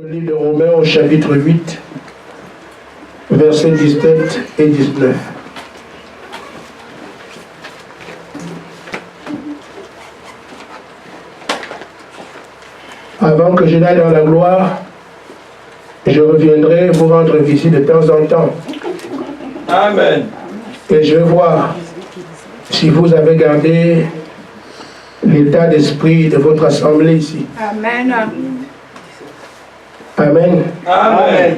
Le livre de Romains au chapitre 8, versets 17 et 19. Avant que je n'aille dans la gloire, je reviendrai vous rendre visite de temps en temps. Amen. Et je vais voir si vous avez gardé l'état d'esprit de votre assemblée ici. Amen. Amen. Amen.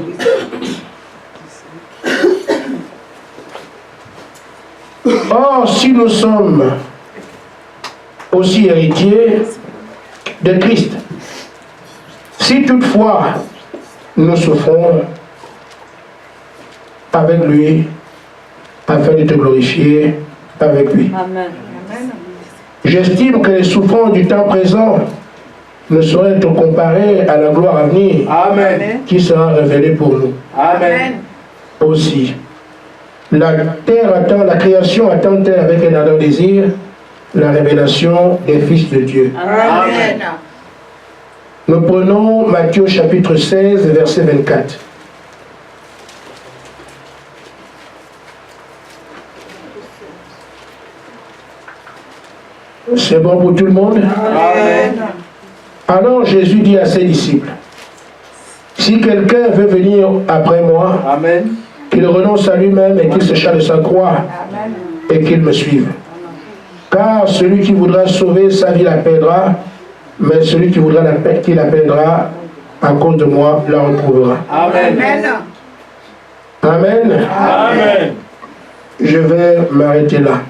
Or, si nous sommes aussi héritiers de Christ, si toutefois nous souffrons avec lui, afin de te glorifier avec lui. Amen. J'estime que les souffrances du temps présent ne sauraient être comparées à la gloire à venir. Amen. Qui sera révélée pour nous. Amen. Aussi. La terre attend, la création attend-elle avec un ardent désir la révélation des fils de Dieu. Amen. Nous prenons Matthieu chapitre 16, verset 24. C'est bon pour tout le monde? Amen. Alors Jésus dit à ses disciples, si quelqu'un veut venir après moi, Amen. qu'il renonce à lui-même et qu'il se charge de sa croix et qu'il me suive. Car celui qui voudra sauver sa vie la perdra, mais celui qui voudra qui la perdra à cause de moi la retrouvera. Amen. Amen. Amen. Je vais m'arrêter là.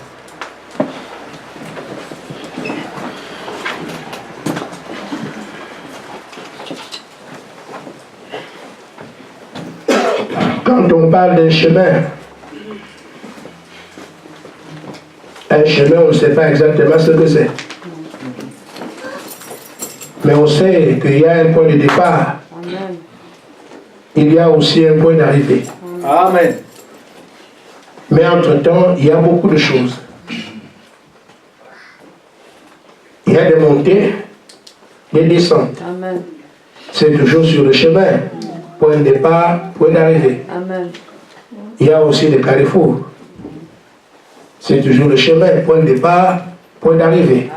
Quand on parle d'un chemin, on ne sait pas exactement ce que c'est. Mais on sait qu'il y a un point de départ. Amen. Il y a aussi un point d'arrivée. Amen. Mais entre-temps, il y a beaucoup de choses. Il y a des montées, des descentes. Amen. C'est toujours sur le chemin. Point de départ, point d'arrivée. Amen. Il y a aussi des carrefours. C'est toujours le chemin, point de départ, point d'arrivée.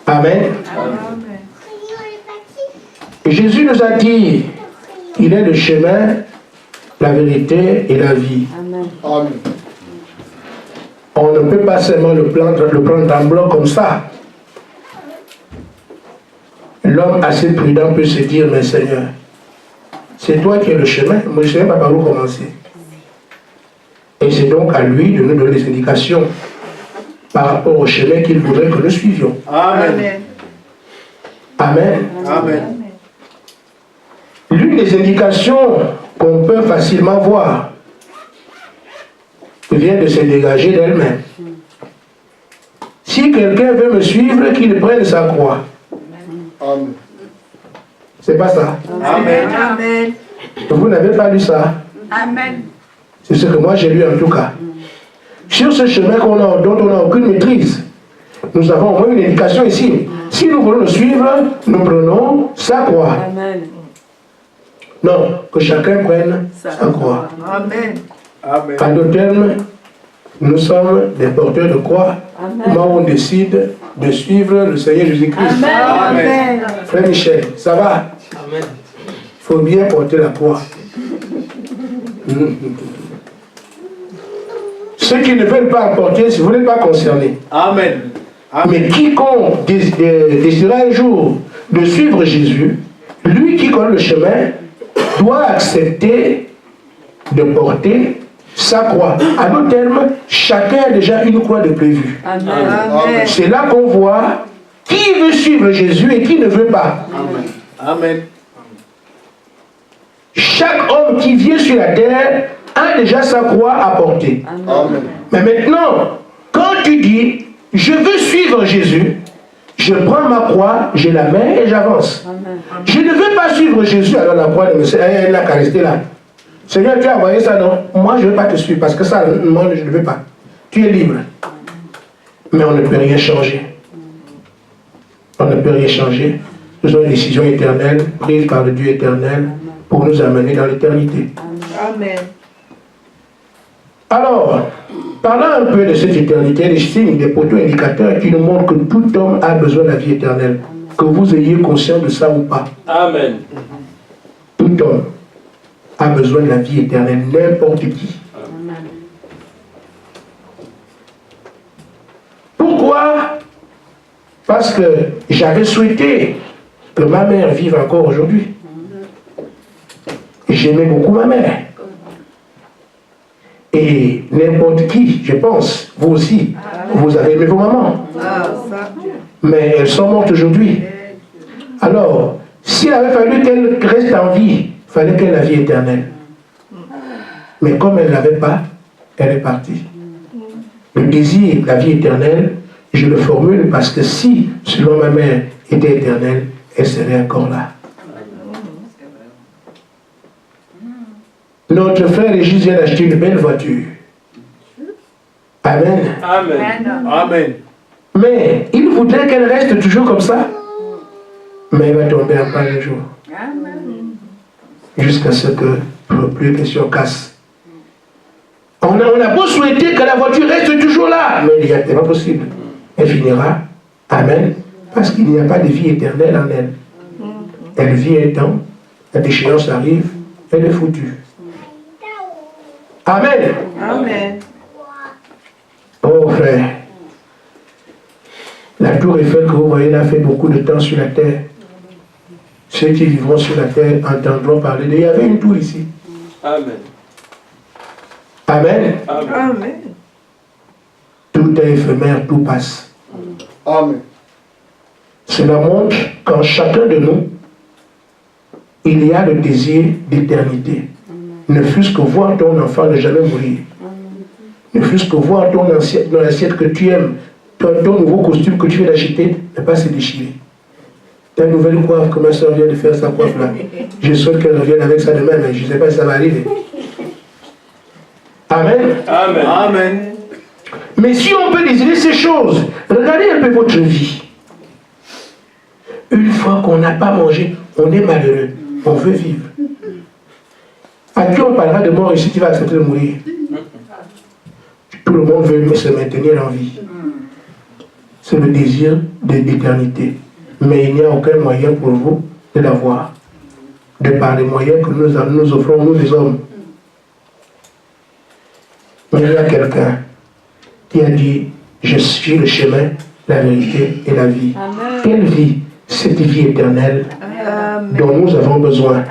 Amen. Amen. Et Jésus nous a dit, il est le chemin, la vérité et la vie. Amen. Amen. On ne peut pas seulement le prendre en bloc comme ça. L'homme assez prudent peut se dire, mais Seigneur, c'est toi qui es le chemin, moi je ne sais pas par où commencer. Et c'est donc à lui de nous donner des indications par rapport au chemin qu'il voudrait que nous suivions. Amen. Amen. Amen. L'une des indications qu'on peut facilement voir vient de se dégager d'elle-même. Si quelqu'un veut me suivre, qu'il prenne sa croix. Amen. C'est pas ça. Amen. Amen. Vous n'avez pas lu ça. Amen. C'est ce que moi j'ai lu en tout cas. Sur ce chemin dont on n'a aucune maîtrise, nous avons au moins une indication ici. Si nous voulons le suivre, nous prenons sa croix. Amen. Non, que chacun prenne sa croix. Amen. Amen. En d'autres termes, nous sommes des porteurs de croix. Amen. Moi, on décide de suivre le Seigneur Jésus-Christ. Amen. Frère Michel, ça va? Amen. Il faut bien porter la croix. Ceux qui ne veulent pas en porter, si vous n'êtes pas concernés. Amen. Mais quiconque désirera un jour de suivre Jésus, lui qui connaît le chemin, doit accepter de porter sa croix. À nos termes, chacun a déjà une croix de prévue. Amen. C'est là qu'on voit qui veut suivre Jésus et qui ne veut pas. Amen. Amen. Chaque homme qui vient sur la terre a déjà sa croix à porter. Amen. Mais maintenant, quand tu dis, je veux suivre Jésus, je prends ma croix, je la mets et j'avance. Je ne veux pas suivre Jésus, alors la croix de monsieur, elle n'a qu'à rester là. Seigneur, tu as envoyé ça, non? Moi, je ne veux pas te suivre, parce que ça, moi, je ne veux pas. Tu es libre. Mais on ne peut rien changer. On ne peut rien changer. Ce sont des décisions éternelles prises par le Dieu éternel pour nous amener dans l'éternité. Amen. Alors, parlant un peu de cette éternité, des signes, des poteaux indicateurs qui nous montrent que tout homme a besoin de la vie éternelle. Que vous ayez conscience de ça ou pas. Amen. Tout homme a besoin de la vie éternelle, n'importe qui. Pourquoi? Parce que j'avais souhaité que ma mère vive encore aujourd'hui. J'aimais beaucoup ma mère. Et n'importe qui, je pense, vous aussi, vous avez aimé vos mamans. Mais elles sont mortes aujourd'hui. Alors, s'il avait fallu qu'elle reste en vie, il fallait qu'elle ait la vie éternelle. Mais comme elle ne l'avait pas, elle est partie. Le désir de la vie éternelle, je le formule parce que si, selon ma mère, était éternelle, elle serait encore là. Notre frère Régis vient d'acheter une belle voiture. Amen. Amen. Amen. Mais il voudrait qu'elle reste toujours comme ça. Mais elle va tomber en panne un jour. Jusqu'à ce que plus question casse. On a beau souhaiter que la voiture reste toujours là, mais il n'est pas possible. Elle finira. Amen. Parce qu'il n'y a pas de vie éternelle en elle. Elle vit un temps, la déchéance arrive, elle est foutue. Amen. Amen. Oh frère, la tour Eiffel que vous voyez là fait beaucoup de temps sur la terre. Ceux qui vivront sur la terre entendront parler de... Il y avait une tour ici. Amen. Amen. Amen. Amen. Tout est éphémère, tout passe. Amen. Cela montre qu'en chacun de nous, il y a le désir d'éternité. Ne fût-ce que voir ton enfant ne jamais mourir. Ne fût-ce que voir ton assiette, dans l'assiette que tu aimes, ton nouveau costume que tu viens d'acheter, ne pas se déchirer. Ta nouvelle coiffe, que ma soeur vient de faire sa coiffe là. Je souhaite qu'elle revienne avec ça demain, mais je ne sais pas si ça va arriver. Amen. Amen. Amen. Mais si on peut désirer ces choses, regardez un peu votre vie. Une fois qu'on n'a pas mangé, on est malheureux, on veut vivre. À qui on parlera de mort ici, tu vas accepter de mourir? Tout le monde veut se maintenir en vie. C'est le désir de l'éternité. Mais il n'y a aucun moyen pour vous de l'avoir. De par les moyens que nous offrons, nous les hommes. Mais il y a quelqu'un qui a dit, je suis le chemin, la vérité et la vie. Amen. Quelle vie? Cette vie éternelle dont nous avons besoin.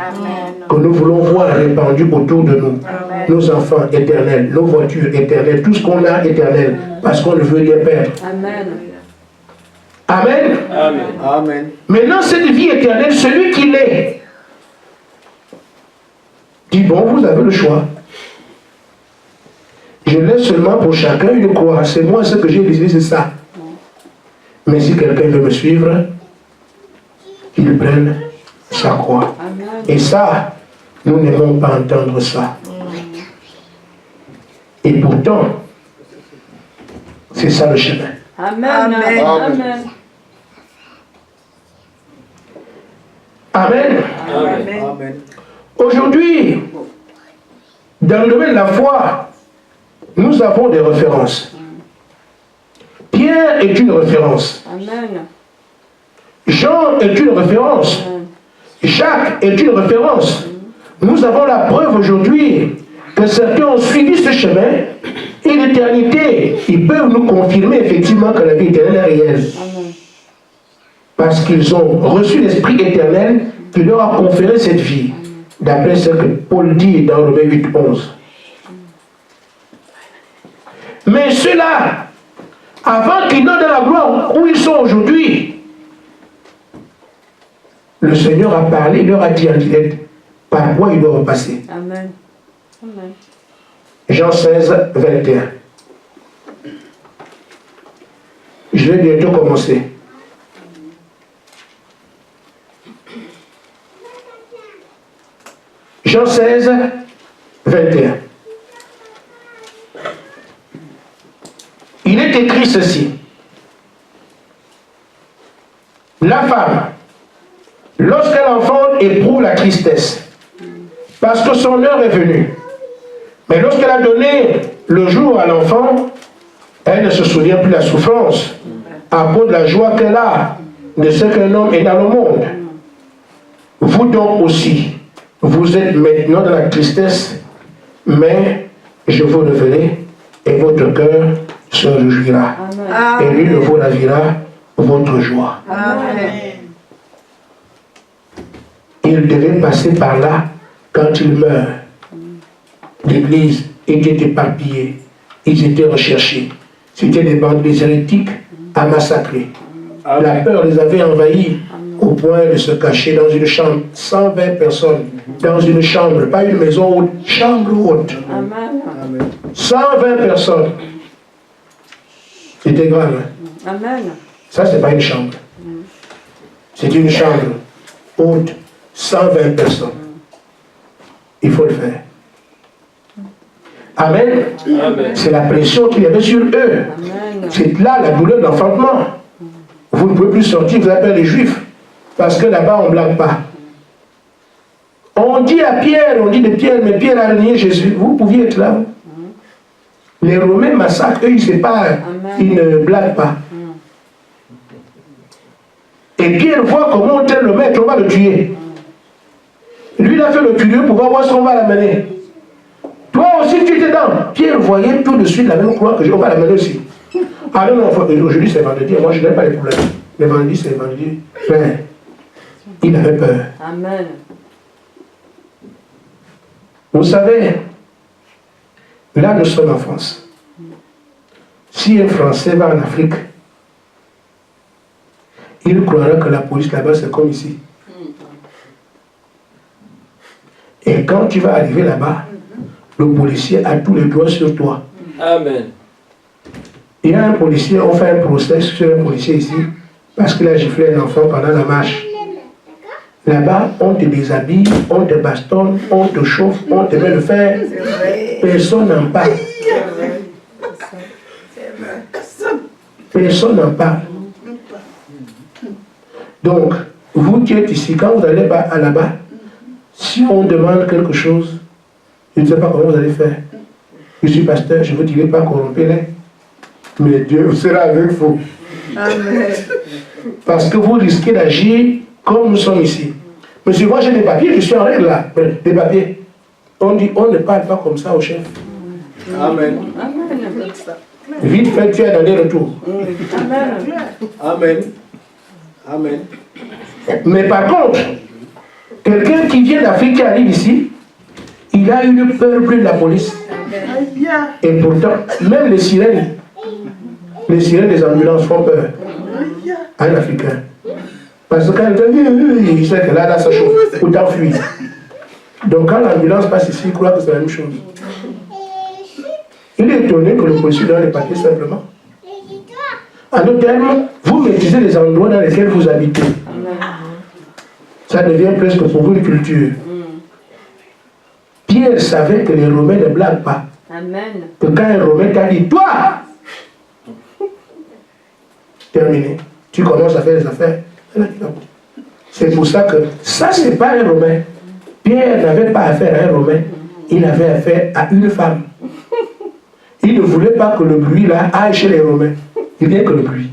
Que nous voulons voir répandue autour de nous. Nos enfants éternels, nos voitures éternelles, tout ce qu'on a éternel, parce qu'on ne veut rien perdre. Amen. Amen. Amen. Amen. Maintenant, cette vie éternelle, celui qui l'est, dit bon, vous avez le choix. Je laisse seulement pour chacun une croix. C'est moi, ce que j'ai décidé, c'est ça. Mais si quelqu'un veut me suivre, qu'il prenne sa croix. Et ça, nous n'aimons pas entendre ça. Et pourtant, c'est ça le chemin. Amen. Amen. Amen. Amen. Amen. Amen. Aujourd'hui, dans le domaine de la foi, nous avons des références. Pierre est une référence. Amen. Jean est une référence. Jacques est une référence. Nous avons la preuve aujourd'hui que certains ont suivi ce chemin et l'éternité, ils peuvent nous confirmer effectivement que la vie éternelle est réelle. Parce qu'ils ont reçu l'Esprit éternel qui leur a conféré cette vie, d'après ce que Paul dit dans Romains 8, 11. Mais ceux-là, avant qu'ils n'aient dans la gloire où ils sont aujourd'hui, le Seigneur a parlé, il leur a dit en direct par quoi ils doivent passer. Amen. Amen. Jean 16, 21. Je vais bientôt commencer. Jean 16, 21. Il est écrit ceci. La femme Lorsqu'un enfant éprouve la tristesse, parce que son heure est venue, mais lorsqu'elle a donné le jour à l'enfant, elle ne se souvient plus de la souffrance à cause de la joie qu'elle a de ce qu'un homme est dans le monde. Vous donc aussi, vous êtes maintenant dans la tristesse, mais je vous le verrai et votre cœur se réjouira. Amen. Et lui ne vous ravira votre joie. Amen. Il devait passer par là quand il meurt. L'église était éparpillée. Ils étaient recherchés. C'était des bandes hérétiques à massacrer. La peur les avait envahis au point de se cacher dans une chambre. 120 personnes dans une chambre, pas une maison haute, chambre haute. Amen. 120 personnes. C'était grave. Hein? Amen. Ça, c'est pas une chambre. C'est une chambre haute, 120 personnes. Il faut le faire. Amen. C'est la pression qu'il y avait sur eux. Amen. C'est là la douleur d'enfantement. Vous ne pouvez plus sortir, vous appelez les Juifs. Parce que là-bas, on ne blague pas. On dit à Pierre, on dit de Pierre, mais Pierre a renié Jésus. Vous pouviez être là. Les Romains massacrent, eux, ils ne se parlent. Ils ne blaguent pas. Et Pierre voit comment on tel le maître, on va le tuer. Lui, il a fait le curieux pour voir ce qu'on va l'amener. Toi aussi, tu étais dans. Pierre voyait tout de suite la même croix que on va l'amener aussi. Ah non, aujourd'hui c'est vendredi, moi je n'ai pas les problèmes. Le vendredi c'est vendredi. Mais il avait peur. Amen. Vous savez, là nous sommes en France. Si un Français va en Afrique, il croira que la police là-bas c'est comme ici. Et quand tu vas arriver là-bas, le policier a tous les doigts sur toi. Amen. Il y a un policier, on fait un procès sur un policier ici, parce qu'il a giflé un enfant pendant la marche. Là-bas, on te déshabille, on te bastonne, on te chauffe, on te met le fer. Personne n'en parle. Personne n'en parle. Donc, vous qui êtes ici, quand vous allez là-bas, si on demande quelque chose, je ne sais pas comment vous allez faire. Je suis pasteur, je ne vous dirai pas corrompez-les. Mais Dieu sera avec vous. Amen. Parce que vous risquez d'agir comme nous sommes ici. Monsieur, moi j'ai des papiers, je suis en règle là. Des papiers. On dit, on ne parle pas comme ça au chef. Amen. Vite fait, tu as donné retour. Amen. Amen. Mais par contre, quelqu'un qui vient d'Afrique, qui arrive ici, il a une peur plus de la police. Et pourtant, même les sirènes des ambulances font peur à un Africain. Parce que quand il sait que là, ça chauffe, autant fuir. Donc quand l'ambulance passe ici, il croit que c'est la même chose. Il est étonné que le policier donne les papiers simplement. En d'autres termes, vous maîtrisez les endroits dans lesquels vous habitez. Ça devient presque pour vous une culture. Pierre savait que les Romains ne blaguent pas. Amen. Que quand un Romain t'a dit, toi, terminé, tu commences à faire les affaires. C'est pour ça que ça, c'est pas un Romain. Pierre n'avait pas affaire à un Romain, il avait affaire à une femme. Il ne voulait pas que le bruit là aille chez les Romains. Il n'y a que le bruit.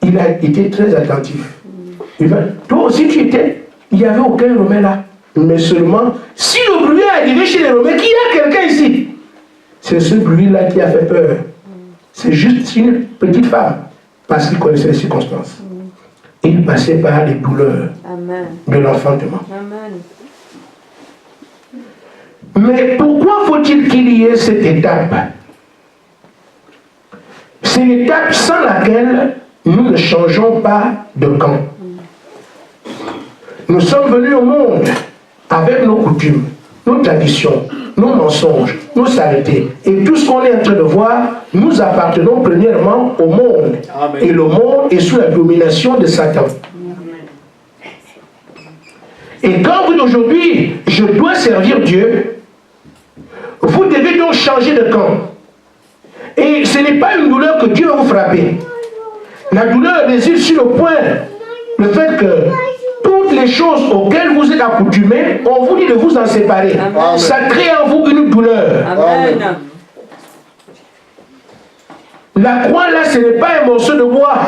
Il a été très attentif. Toi aussi tu étais, il n'y avait aucun Romain là. Mais seulement, si le bruit est arrivé chez les Romains, qu'il y a quelqu'un ici, c'est ce bruit-là qui a fait peur. C'est juste une petite femme, parce qu'il connaissait les circonstances. Il passait par les douleurs de l'enfantement. Mais pourquoi faut-il qu'il y ait cette étape? C'est l'étape sans laquelle nous ne changeons pas de camp. Nous sommes venus au monde avec nos coutumes, nos traditions, nos mensonges, nos saletés. Et tout ce qu'on est en train de voir, nous appartenons premièrement au monde. Amen. Et le monde est sous la domination de Satan. Amen. Et quand vous dites aujourd'hui, je dois servir Dieu, vous devez donc changer de camp. Et ce n'est pas une douleur que Dieu va vous frapper. La douleur réside sur le point le fait que toutes les choses auxquelles vous êtes accoutumés, on vous dit de vous en séparer. Amen. Ça crée en vous une douleur. Amen. La croix, là, ce n'est pas un morceau de bois.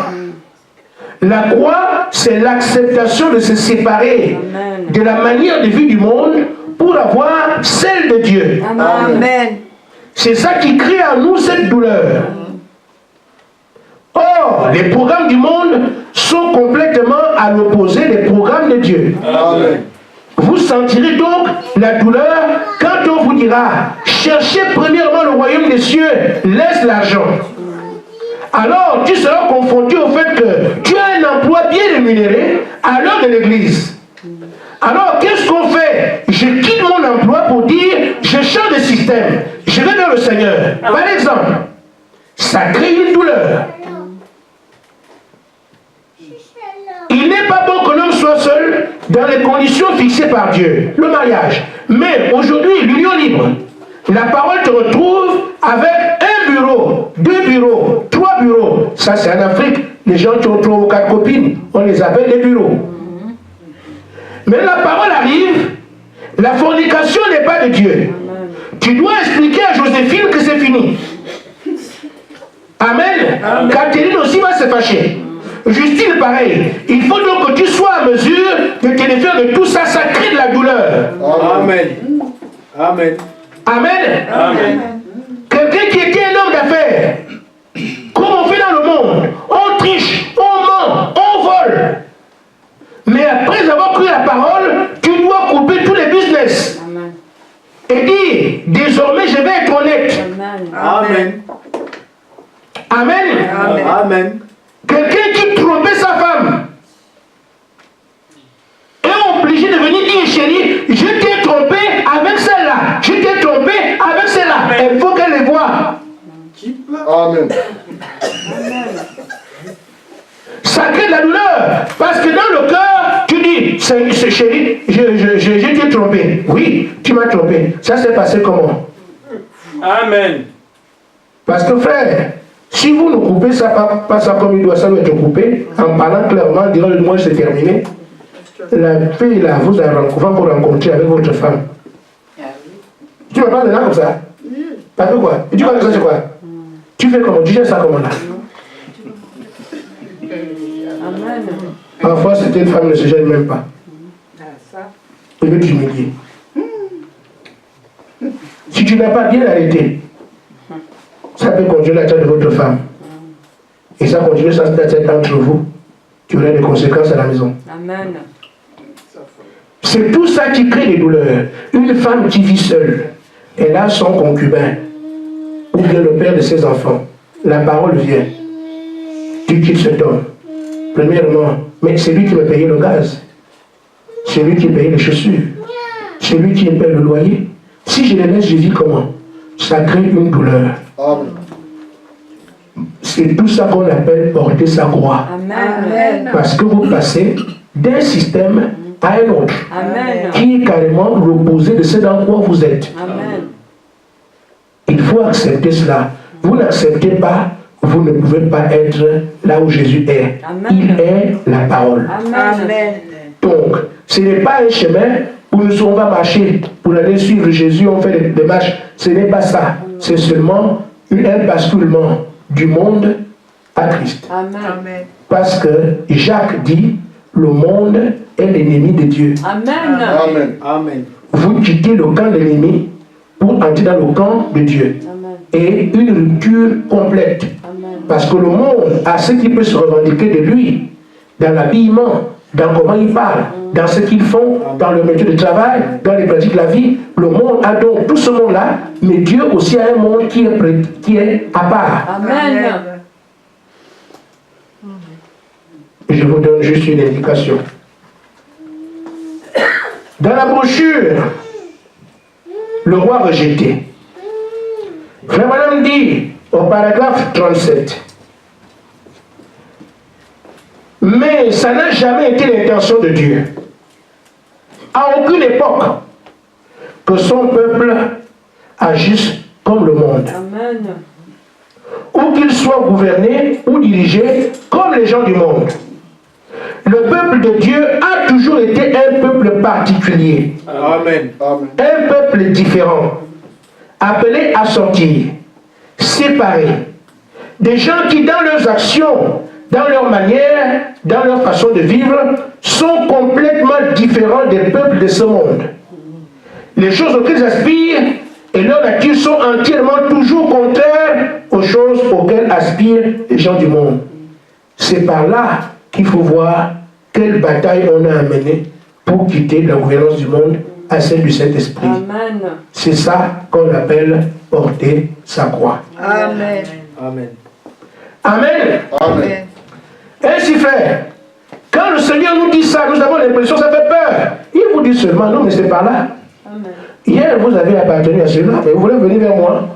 La croix, c'est l'acceptation de se séparer Amen. de la manière de vie du monde pour avoir celle de Dieu. Amen. C'est ça qui crée en nous cette douleur. Or, les programmes du monde sont complètement à l'opposé des programmes de Dieu. Amen. Vous sentirez donc la douleur quand on vous dira « Cherchez premièrement le royaume des cieux, laisse l'argent. » Alors, tu seras confronté au fait que tu as un emploi bien rémunéré à l'heure de l'église. Alors, qu'est-ce qu'on fait? Je quitte mon emploi pour dire « Je change de système, je vais vers le Seigneur. » Par exemple, ça crée une douleur. Il n'est pas bon que l'homme soit seul dans les conditions fixées par Dieu, le mariage. Mais aujourd'hui, l'union libre, la parole te retrouve avec un bureau, 2 bureaux, 3 bureaux. Ça, c'est en Afrique. Les gens qui ont 3 ou 4 copines, on les appelle des bureaux. Mais la parole arrive, la fornication n'est pas de Dieu. Tu dois expliquer à Joséphine que c'est fini. Amen. Catherine aussi va se fâcher. Justine, pareil. Il faut donc que tu sois à mesure de te défaire de tout ça, ça crée de la douleur. Amen. Amen. Amen. Amen. Quelqu'un qui était un homme d'affaires, comme on fait dans le monde, on triche, on ment, on vole. Mais après avoir cru la parole, tu dois couper tous les business. Amen. Et dire, désormais je vais être honnête. Amen. Amen. Amen. Amen. Quelqu'un qui trompait sa femme est obligé de venir dire, chérie, je t'ai trompé avec celle-là, je t'ai trompé avec celle-là. Il faut qu'elle les voie. Amen. Ça crée de la douleur. Parce que dans le cœur, tu dis, c'est chérie, je t'ai trompé. Oui, tu m'as trompé. Ça s'est passé comment? Amen. Parce que frère, si vous ne coupez ça, pas ça comme il doit, ça doit être coupé, en parlant clairement, dirant le mois c'est terminé, la fille là, vous va vous rencontrer avec votre femme. Tu me parles de là comme ça? Parce que quoi? Et tu vois que ça c'est quoi? Tu fais comment? Tu gères ça comment là? Amen. Parfois, certaines femmes ne se gênent même pas. Il veut t'humilier. Si tu n'as pas bien arrêté, ça peut conduire la tête de votre femme. Et ça continue sans tête entre vous. Tu auras des conséquences à la maison. Amen. C'est tout ça qui crée des douleurs. Une femme qui vit seule, elle a son concubin, ou bien le père de ses enfants. La parole vient. Tu quittes cet homme. Premièrement, mais c'est lui qui me payait le gaz. C'est lui qui payait les chaussures. C'est lui qui me paye le loyer. Si je les laisse, je vis comment? Ça crée une douleur. C'est tout ça qu'on appelle porter sa croix. Amen. Parce que vous passez d'un système à un autre. Amen. Qui est carrément l'opposé de ce dans quoi vous êtes. Amen. Il faut accepter cela. Vous n'acceptez pas, vous ne pouvez pas être là où Jésus est. Amen. Il est la parole. Amen. Donc, ce n'est pas un chemin où nous sommes pas marcher pour aller suivre Jésus, on fait des marches. Ce n'est pas ça. C'est seulement un basculement du monde à Christ. Amen. Parce que Jacques dit, le monde est l'ennemi de Dieu. Amen. Amen. Amen. Vous quittez le camp de l'ennemi pour entrer dans le camp de Dieu. Amen. Et une rupture complète. Amen. Parce que le monde a ce qui peut se revendiquer de lui, dans l'habillement, dans comment il parle, dans ce qu'ils font, dans le métier de travail, dans les pratiques de la vie. Le monde a donc tout ce monde-là, mais Dieu aussi a un monde qui est à part. Amen. Je vous donne juste une indication. Dans la brochure, le roi rejeté, Frère Madame dit au paragraphe 37, mais ça n'a jamais été l'intention de Dieu, à aucune époque, que son peuple agisse comme le monde, Amen. ou qu'il soit gouverné ou dirigé comme les gens du monde. Le peuple de Dieu a toujours été un peuple particulier. Amen. Un peuple différent, appelé à sortir, séparé. Des gens qui, dans leurs actions, dans leur manière, dans leur façon de vivre, sont complètement différents des peuples de ce monde. Les choses auxquelles ils aspirent et leur nature sont entièrement toujours contraires aux choses auxquelles aspirent les gens du monde. C'est par là qu'il faut voir quelle bataille on a à mener pour quitter la gouvernance du monde à celle du Saint-Esprit. C'est ça qu'on appelle porter sa croix. Amen. Amen. Amen. Amen. Ainsi, frère, quand le Seigneur nous dit ça, nous avons l'impression que ça fait peur. Il vous dit seulement, non, mais c'est par là. Amen. Hier, vous avez appartenu à cela, mais vous voulez venir vers moi.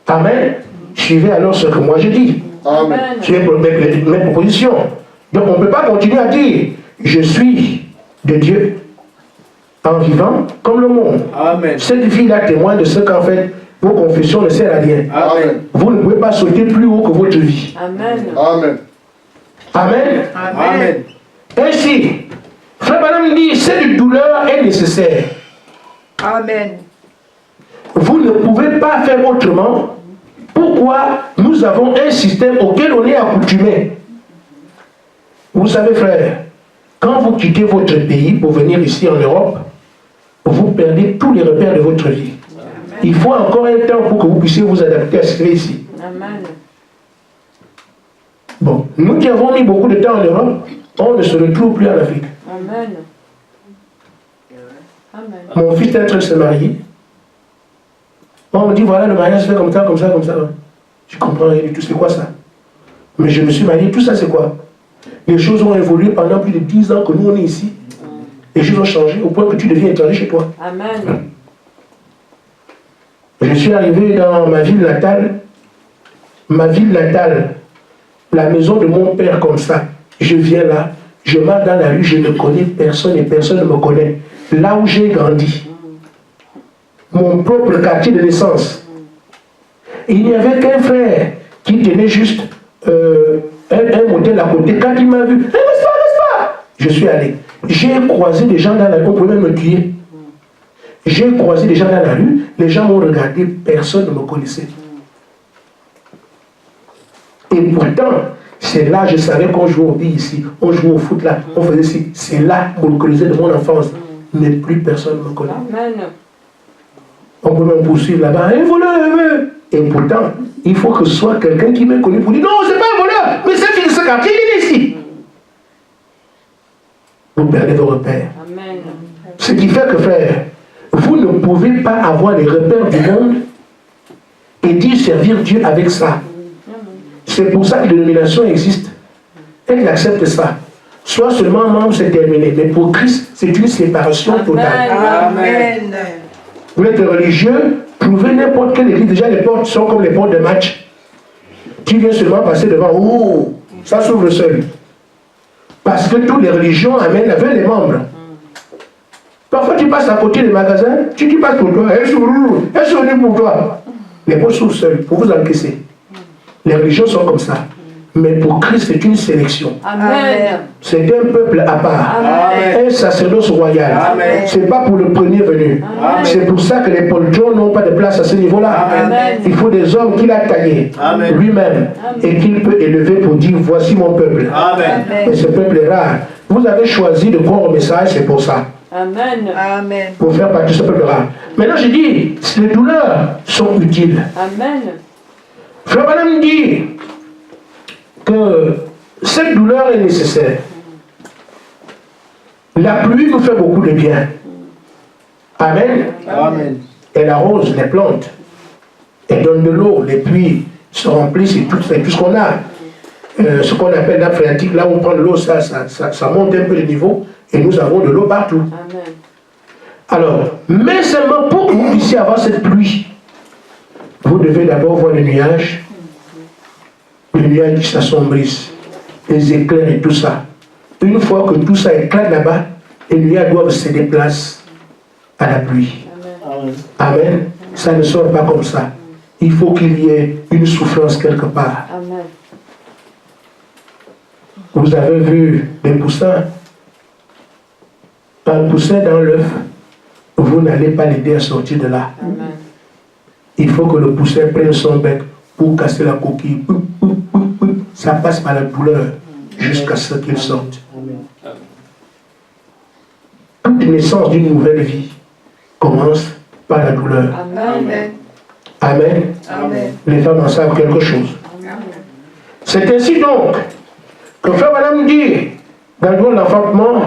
Amen. Suivez alors ce que moi je dis. Amen. Suivez mes propositions. Donc on ne peut pas continuer à dire, je suis de Dieu, en vivant comme le monde. Amen. Cette vie-là témoigne de ce qu'en fait, vos confessions ne servent à rien. Amen. Vous ne pouvez pas sauter plus haut que votre vie. Amen. Amen. Amen. Amen. Ainsi, Frère Branham dit, cette douleur est nécessaire. Amen. Vous ne pouvez pas faire autrement. Pourquoi nous avons un système auquel on est accoutumé? Vous savez, frère, quand vous quittez votre pays pour venir ici en Europe, vous perdez tous les repères de votre vie. Amen. Il faut encore un temps pour que vous puissiez vous adapter à ce qui est ici. Amen. Bon, nous qui avons mis beaucoup de temps en Europe, on ne se retrouve plus en Afrique. Amen. Amen. Mon fils est en train de se marier. On me dit, voilà, le mariage se fait comme ça, comme ça, comme ça. Je comprends rien du tout, c'est quoi ça? Mais je me suis marié, tout ça c'est quoi? Les choses ont évolué pendant plus de 10 ans que nous on est ici. Les choses ont changé au point que tu deviens étranger chez toi. Amen. Je suis arrivé dans ma ville natale, la maison de mon père comme ça. Je viens là, je marche dans la rue, je ne connais personne et personne ne me connaît. Là où j'ai grandi, mon propre quartier de naissance, il n'y avait qu'un frère qui tenait juste un modèle à côté. Quand il m'a vu, reste pas, je suis allé. J'ai croisé des gens dans la rue, on pouvait me tuer. J'ai croisé des gens dans la rue, les gens m'ont regardé, personne ne me connaissait. Et pourtant, c'est là, je savais qu'on jouait au billes ici, on jouait au foot là, on faisait ci. C'est là, pour le creuset de mon enfance, mais plus personne ne me connaît. Amen. On peut me poursuivre là-bas, un voleur. Et pourtant, il faut que ce soit quelqu'un qui m'ait connu pour dire, non, c'est pas un voleur, mais c'est fils de ce quartier, il est ici. Vous perdez vos repères. Amen. Ce qui fait que, frère, vous ne pouvez pas avoir les repères du monde et dire servir Dieu avec ça. C'est pour ça que l'énomination existe. Elle accepte ça. Soit seulement membre, c'est terminé. Mais pour Christ, c'est une séparation totale. Amen. Vous êtes religieux, trouvez n'importe quelle église. Déjà, les portes sont comme les portes de match. Tu viens seulement passer devant. Oh, ça s'ouvre seul. Parce que toutes les religions amènent avec les membres. Parfois, tu passes à côté des magasins, tu passes pour toi, elles s'ouvrent pour toi. Les portes s'ouvrent seules pour vous encaisser. Les religions sont comme ça. Mais pour Christ, c'est une sélection. Amen. C'est un peuple à part. Amen. Un sacerdoce royal. Ce n'est pas pour le premier venu. C'est pour ça que les Paul John n'ont pas de place à ce niveau-là. Il faut des hommes qu'il a taillés lui-même et qu'il peut élever pour dire, voici mon peuple. Amen. Mais ce peuple est rare. Vous avez choisi de croire au message, c'est pour ça. Amen. Amen. Pour faire partie de ce peuple rare. Maintenant, je dis, les douleurs sont utiles. Amen. Frère Branham dit que cette douleur est nécessaire. La pluie nous fait beaucoup de bien. Amen. Amen. Elle arrose les plantes. Elle donne de l'eau. Les puits se remplissent et tout ce qu'on a. Ce qu'on appelle nappe phréatique, là où on prend de l'eau, ça monte un peu de niveau et nous avons de l'eau partout. Amen. Alors, mais seulement pour que vous puissiez avoir cette pluie, vous devez d'abord voir les nuages qui s'assombrissent, les éclairs et tout ça. Une fois que tout ça éclate là-bas, les nuages doivent se déplacer à la pluie. Amen. Amen. Ça ne sort pas comme ça. Il faut qu'il y ait une souffrance quelque part. Amen. Vous avez vu des poussins. Un poussin dans l'œuf, vous n'allez pas l'aider à sortir de là. Amen. Il faut que le poussin prenne son bec pour casser la coquille. Ça passe par la douleur jusqu'à ce qu'il sorte. Toute naissance d'une nouvelle vie commence par la douleur. Amen. Amen. Amen. Les femmes en savent quelque chose. Amen. C'est ainsi donc que Frère Madame dit dans le droit de l'enfantement,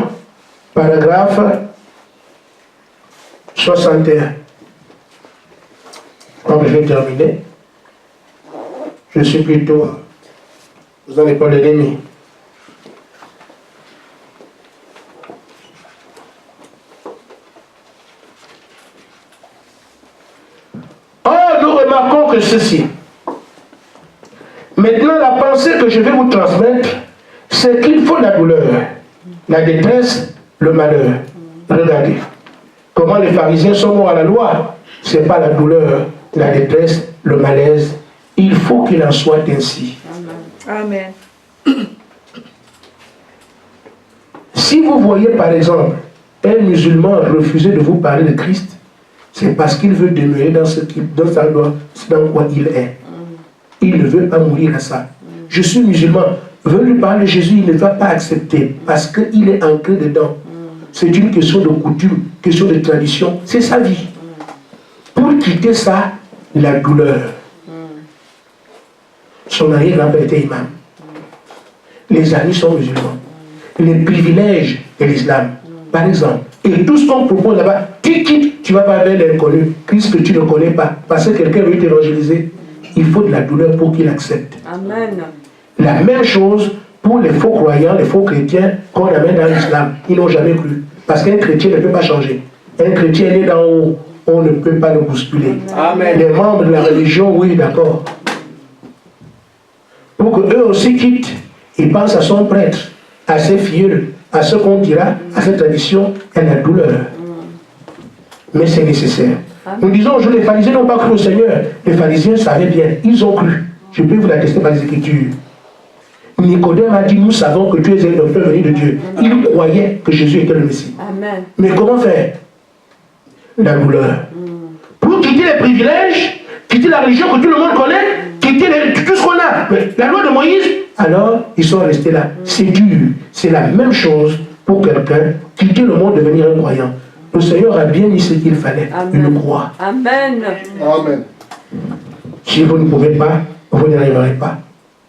paragraphe 61. Quand je vais terminer, je suis plutôt vous n'avez pas l'ennemi. Or, nous remarquons que ceci. Maintenant, la pensée que je vais vous transmettre, c'est qu'il faut la douleur, la détresse, le malheur. Regardez comment les pharisiens sont morts à la loi. Ce n'est pas la douleur, la détresse, le malaise. Il faut qu'il en soit ainsi. Amen. Si vous voyez par exemple un musulman refuser de vous parler de Christ, c'est parce qu'il veut demeurer dans dans quoi il est. Il ne veut pas mourir à ça. Je suis musulman, veut lui parler de Jésus, il ne va pas accepter parce qu'il est ancré dedans. C'est une question de coutume, question de tradition, c'est sa vie. Pour quitter ça, la douleur. Son arrière-grand-père était imam. Les amis sont musulmans. Les privilèges de l'islam, par exemple. Et tout ce qu'on propose là-bas, tu quittes, tu vas pas vers l'inconnu, Christ que tu ne connais pas, parce que quelqu'un veut t'évangéliser. Il faut de la douleur pour qu'il accepte. Amen. La même chose pour les faux croyants, les faux chrétiens qu'on amène dans l'islam. Ils n'ont jamais cru. Parce qu'un chrétien ne peut pas changer. Un chrétien né d'en haut, on ne peut pas le bousculer. Amen. Les membres de la religion, oui, d'accord. Pour qu'eux aussi quittent, ils pensent à son prêtre, à ses filleuls, à ce qu'on dira, à cette tradition, à la douleur. Mais c'est nécessaire. Nous disons aujourd'hui, les pharisiens n'ont pas cru au Seigneur. Les pharisiens savaient bien, ils ont cru. Je peux vous l'attester par les Écritures. Nicodème a dit, nous savons que tu es un docteur venu de Dieu. Il croyait que Jésus était le Messie. Amen. Mais comment faire? La douleur. Pour quitter les privilèges, quitter la religion que tout le monde connaît, quitter tout ce qu'on a. Mais la loi de Moïse, alors ils sont restés là. C'est dur. C'est la même chose pour quelqu'un, quitter le monde, devenir un croyant. Le Seigneur a bien dit ce qu'il fallait. Amen. Il croit. Amen. Amen. Si vous ne pouvez pas, vous n'y arriverez pas.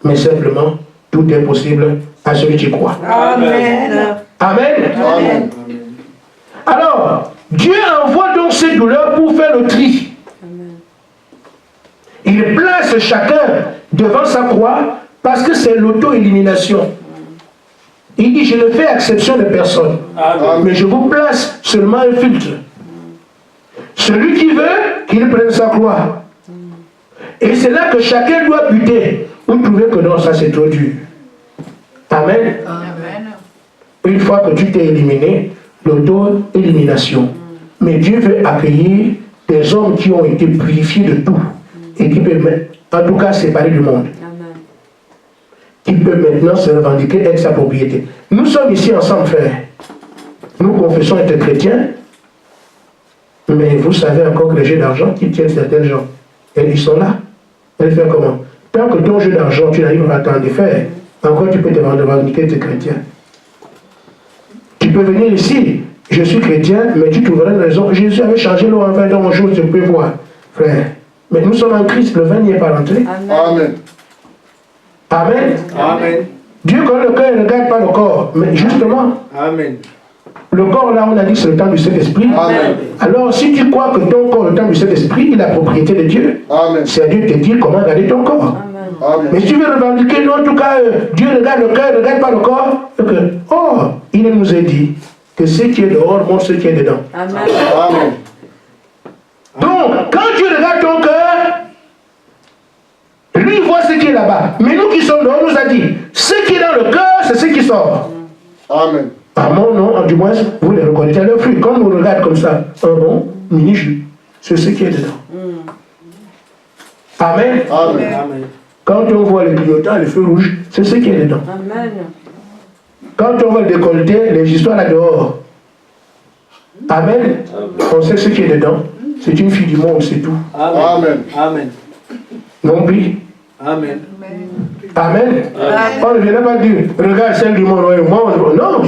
Mais simplement, tout est possible à celui qui croit. Amen. Amen. Amen. Alors, Dieu envoie donc ces douleurs pour faire le tri. Il place chacun devant sa croix parce que c'est l'auto-élimination. Il dit, je ne fais exception de personne. Amen. Mais je vous place seulement un filtre. Celui qui veut, qu'il prenne sa croix. Et c'est là que chacun doit buter. Vous trouvez que non, ça c'est trop dur. Amen. Amen. Une fois que tu t'es éliminé, l'auto-élimination. Mais Dieu veut accueillir des hommes qui ont été purifiés de tout et qui peuvent, en tout cas, séparer du monde. Qui peut maintenant se revendiquer être sa propriété. Nous sommes ici ensemble, frères. Nous confessons être chrétiens, mais vous savez encore que les jeux d'argent qui tiennent certains gens, et ils sont là. Ils font comment? Tant que ton jeu d'argent, tu n'arrives pas à t'en défaire, encore tu peux te revendiquer être chrétien. Tu peux venir ici, je suis chrétien, mais tu trouveras une raison. Jésus avait changé l'eau en vin dans mon jour, tu peux voir. Frère, mais nous sommes en Christ, le vin n'y est pas rentré. Amen. Amen. Amen. Dieu connaît le cœur, il ne regarde pas le corps. Mais justement, Amen. le corps là, on a dit que c'est le temps du Saint-Esprit. Amen. Alors, si tu crois que ton corps, le temps du Saint-Esprit, il est la propriété de Dieu, Amen. c'est à Dieu de te dire comment garder ton corps. Amen. Mais si tu veux revendiquer, non, en tout cas, Dieu regarde le cœur, ne regarde pas le corps. Or, il nous a dit que ce qui est dehors montre ce qui est dedans. Amen. Amen. Donc, quand Dieu regarde ton cœur, lui voit ce qui est là-bas. Mais nous qui sommes dehors, nous a dit, ce qui est dans le cœur, c'est ce qui sort. Amen. À mon nom, du moins, vous les reconnaissez à leur fruit. Quand on regarde comme ça, un bon mini-jus, c'est ce qui est dedans. Amen. Amen. Amen. Quand on voit les clignotants, les feux rouges, c'est ce qui est dedans. Amen. Quand on voit le décolleté, les histoires là dehors. Amen. On sait ce qui est dedans. C'est une fille du monde, c'est tout. Amen. Amen. Non plus. Amen. Amen. On ne vient pas dire, regarde celle du monde, non.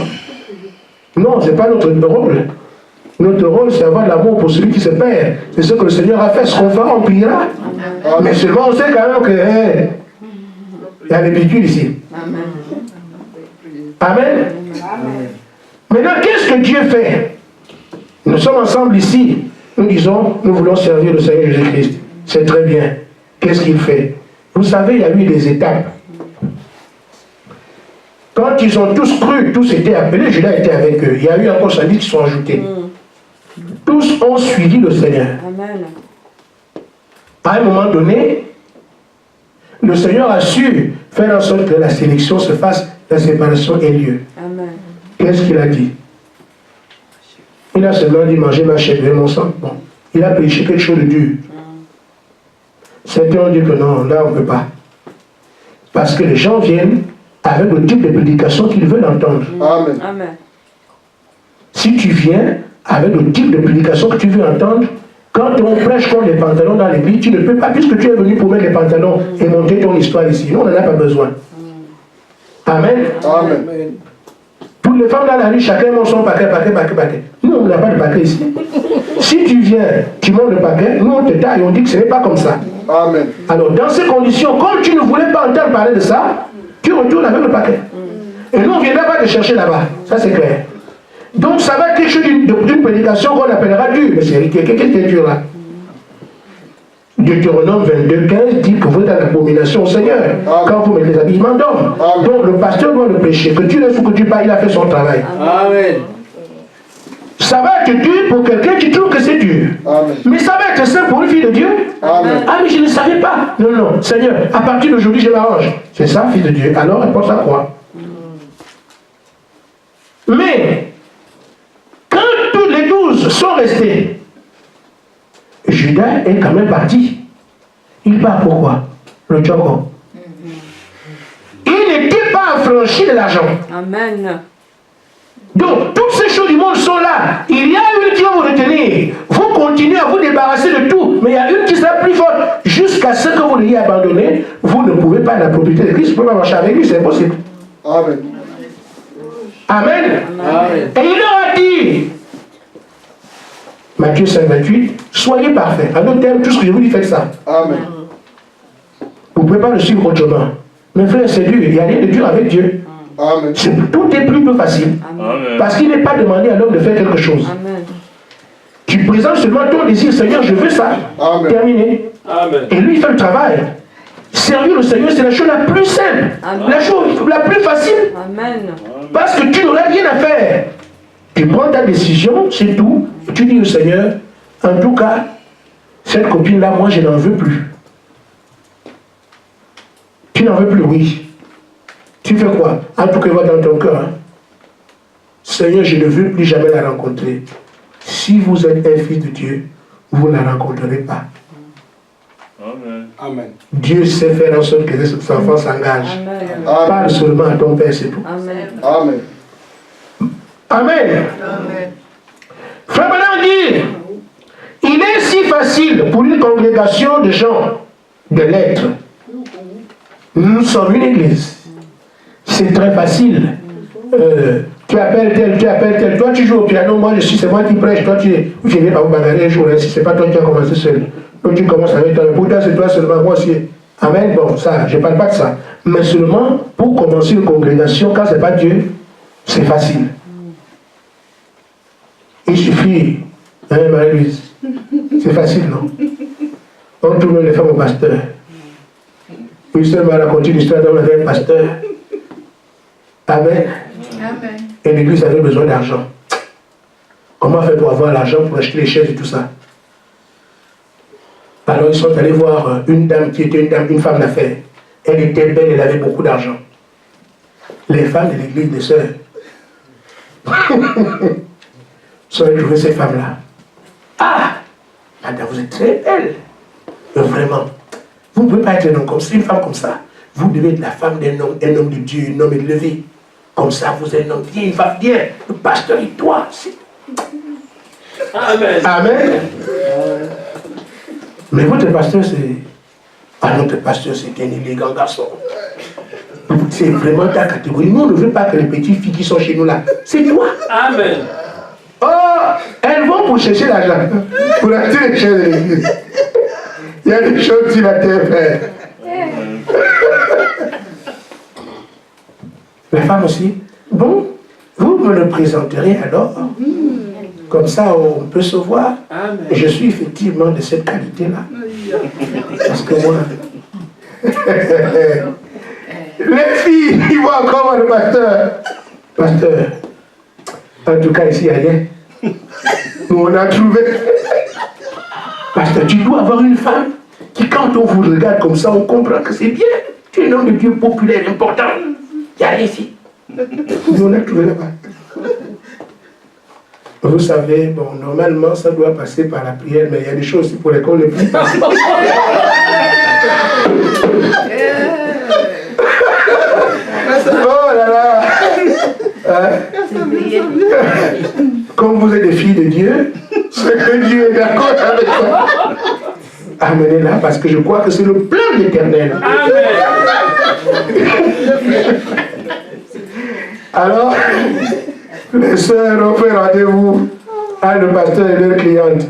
Non, ce n'est pas notre rôle. Notre rôle, c'est avoir de l'amour pour celui qui se perd. C'est ce que le Seigneur a fait. Ce qu'on fera, on priera. Mais seulement, on sait quand même que il y a l'habitude ici. Amen. Maintenant, qu'est-ce que Dieu fait? Nous sommes ensemble ici. Nous disons, nous voulons servir le Seigneur Jésus-Christ. C'est très bien. Qu'est-ce qu'il fait? Vous savez, il y a eu des étapes. Quand ils ont tous cru, tous étaient appelés, Judas était avec eux. Il y a eu encore 110 qui sont ajoutés. Tous ont suivi le Seigneur. Amen. À un moment donné, le Seigneur a su faire en sorte que la sélection se fasse, la séparation ait lieu. Amen. Qu'est-ce qu'il a dit? Il a seulement dit manger ma chair et mon sang. Bon. Il a prêché quelque chose de dur. Certains ont dit que non, là on ne peut pas. Parce que les gens viennent avec le type de prédication qu'ils veulent entendre. Amen. Amen. Si tu viens avec le type de prédication que tu veux entendre, quand on prêche contre les pantalons dans l'église, tu ne peux pas, puisque tu es venu pour mettre les pantalons et monter ton histoire ici. Nous, on n'en a pas besoin. Amen. Amen. Toutes les femmes dans la rue, chacun monte son paquet. Nous, on n'a pas de paquet ici. Si tu viens, tu montes le paquet, nous, on te taille, on dit que ce n'est pas comme ça. Amen. Alors, dans ces conditions, comme tu ne voulais pas entendre parler de ça, tu retournes avec le paquet. Et nous, on ne viendra pas te chercher là-bas. Ça, c'est clair. Donc, ça va être quelque chose d'une prédication qu'on appellera dure. Mais c'est qu'est-ce qui est dur là? Deutéronome 22:15 dit que vous êtes à l'abomination au Seigneur quand vous mettez les habillements d'homme. Donc, le pasteur doit le prêcher. Que tu laisses ou que tu pas, il a fait son travail. Amen. Ça va être dur pour quelqu'un qui trouve que c'est dur. Amen. Mais ça va être simple pour une fille de Dieu. Amen. Ah, mais je ne savais pas. Non, non, Seigneur, à partir d'aujourd'hui, je m'arrange. C'est ça, fille de Dieu. Alors, elle pense à quoi? Mais, quand tous les 12 sont restés, Judas est quand même parti. Il part pourquoi? Le Django. Il n'était pas affranchi de l'argent. Amen. Donc, toutes ces choses du monde sont là. Il y a une qui va vous retenir. Vous continuez à vous débarrasser de tout. Mais il y a une qui sera plus forte. Jusqu'à ce que vous l'ayez abandonné, vous ne pouvez pas, la propriété de Christ, vous ne pouvez pas marcher avec lui, c'est impossible. Amen. Amen. Amen. Et il leur a dit, Matthieu 5:28, soyez parfaits. En d'autres termes, tout ce que je vous dis, faites ça. Amen. Vous ne pouvez pas le suivre autrement. Mais frère, c'est dur. Il n'y a rien de dur avec Dieu. Amen. Tout est plus facile. Amen. Parce qu'il n'est pas demandé à l'homme de faire quelque chose. Amen. Tu présentes seulement ton désir, Seigneur, je veux ça. Amen. Terminé. Amen. Et lui, il fait le travail. Servir le Seigneur, c'est la chose la plus simple. Amen. La chose la plus facile. Amen. Parce que tu n'auras rien à faire. Tu prends ta décision, c'est tout. Et tu dis au Seigneur, en tout cas, cette copine-là, moi, je n'en veux plus. Tu n'en veux plus, oui. Tu fais quoi? En tout cas, va dans ton cœur. Hein. Seigneur, je ne veux plus jamais la rencontrer. Si vous êtes un fils de Dieu, vous ne la rencontrerez pas. Amen. Amen. Dieu sait faire en sorte que les enfants s'engagent. Amen. Parle seulement à ton Père, c'est tout. Amen. Amen. Amen. Amen. Frère Branham dit, il est si facile pour une congrégation de gens de l'être. Nous sommes une église. C'est très facile. Tu appelles tel. Toi, tu joues au piano, moi, c'est moi qui prêche. Toi, tu viens pas vous bagarrer un jour. Hein, si ce n'est pas toi qui as commencé seul. Donc, tu commences avec toi. Pour toi, c'est toi seulement. Moi aussi. Amen. Bon, ça, je ne parle pas de ça. Mais seulement, pour commencer une congrégation, quand ce n'est pas Dieu, c'est facile. Il suffit, hein, Marie-Louise? C'est facile, non? On tourne les femmes au pasteur. Une seule m'a raconté l'histoire d'un avait un pasteur. Amen. Amen. Et l'église avait besoin d'argent. Comment faire pour avoir l'argent pour acheter les chaises et tout ça? Alors ils sont allés voir une dame qui était une femme d'affaires. Elle était belle, elle avait beaucoup d'argent. Les femmes de l'église, les sœurs, sont allées trouver ces femmes-là. Ah! Madame, vous êtes très belle. Mais vraiment, vous ne pouvez pas être un homme comme ça, une femme comme ça. Vous devez être la femme d'un homme de Dieu, un homme élevé. Comme ça, vous êtes un homme bien, il va bien. Le pasteur, il doit. Amen. Amen. Mais votre pasteur, c'est... Ah, notre pasteur, c'est un élégant garçon. C'est vraiment ta catégorie. Nous, on ne veut pas que les petites filles qui sont chez nous là, c'est toi. Amen. Oh, elles vont pour chercher l'argent, pour acheter les choses de l'église. Il y a des choses sur la terre, frère. La femme aussi. Bon, vous me le présenterez alors. Comme ça, on peut se voir. Amen. Je suis effectivement de cette qualité-là. Parce que moi... Les filles, ils voient encore le pasteur. Pasteur, en tout cas ici, il n'y a rien. Nous, on a trouvé. Pasteur, tu dois avoir une femme qui, quand on vous regarde comme ça, on comprend que c'est bien. Tu es un homme de Dieu populaire, important. Il n'y a rien ici. Nous, on a trouvé là-bas. Vous savez, bon, normalement, ça doit passer par la prière, mais il y a des choses aussi pour lesquelles on ne prie pas. Oh là là! Comme vous êtes des filles de Dieu, c'est que Dieu est d'accord avec ça. Amenez-la parce que je crois que c'est le plan de l'Éternel. Alors, les sœurs ont fait rendez-vous à le pasteur et leur cliente.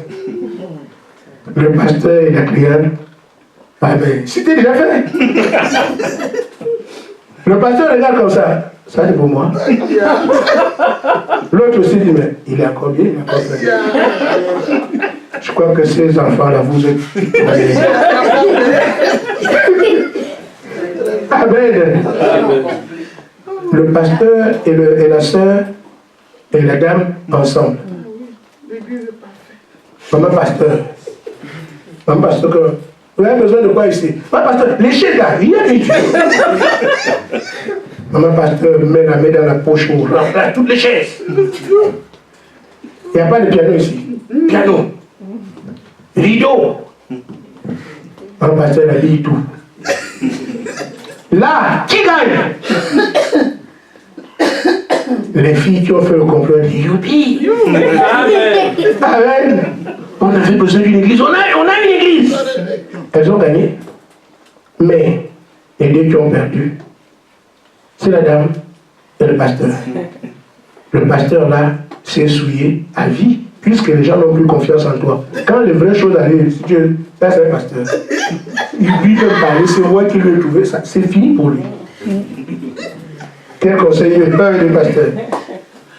Le pasteur et la cliente. Ah mais c'était déjà fait. Le pasteur regarde comme ça. Ça c'est pour moi. L'autre aussi dit, mais il est encore bien, il est encore bien. Je crois que ces enfants-là, vous êtes... Amen. Le pasteur et la sœur et la dame ensemble. Maman pasteur. Maman pasteur, vous avez besoin de quoi ici? Maman pasteur, les chaises là, il y a des chaises. Maman pasteur met la main dans la poche pour remplacer toutes les chaises. Il n'y a pas de piano ici. Piano. Rideau. Maman pasteur a dit tout. Là, qui gagne? Les filles qui ont fait le complot disent youpi. Amen. Amen. On avait besoin d'une église. On a une église. Elles ont gagné. Mais les deux qui ont perdu, c'est la dame et le pasteur. Le pasteur là s'est souillé à vie, puisque les gens n'ont plus confiance en toi. Quand les vraies choses arrivent, si Dieu, là c'est un pasteur. Il lui peut parler, c'est moi qui lui ai trouvé ça. C'est fini pour lui. Quel conseil il peut avec le pasteur?